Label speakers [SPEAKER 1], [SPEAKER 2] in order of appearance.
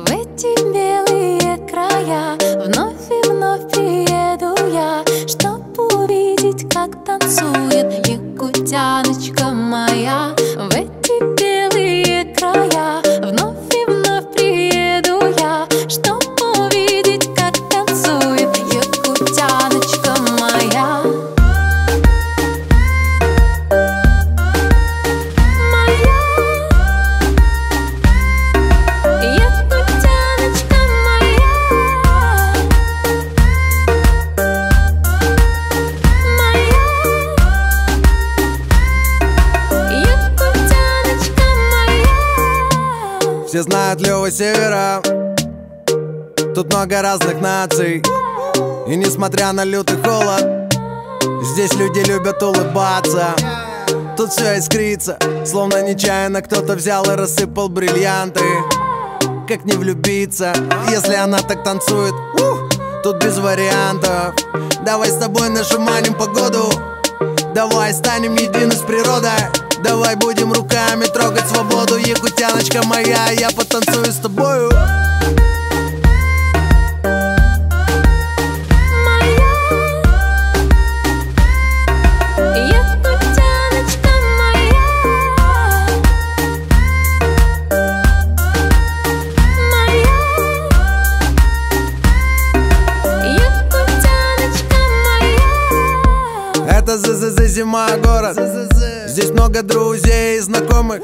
[SPEAKER 1] В эти белые края вновь и вновь приеду я, чтоб увидеть, как танцует якутяночка моя. В эти белые края вновь и вновь приеду я, чтоб увидеть, как танцует якутяночка моя.
[SPEAKER 2] Все знают Лёва Севера, тут много разных наций. И несмотря на лютый холод, здесь люди любят улыбаться. Тут все искрится, словно нечаянно кто-то взял и рассыпал бриллианты. Как не влюбиться, если она так танцует? Тут без вариантов. Давай с тобой нашуманим погоду, давай станем едины с природой. Давай будем руками трогать свободу, якутяночка моя, я потанцую с тобою. Это ЗЗЗ, зима, город. Здесь много друзей и знакомых.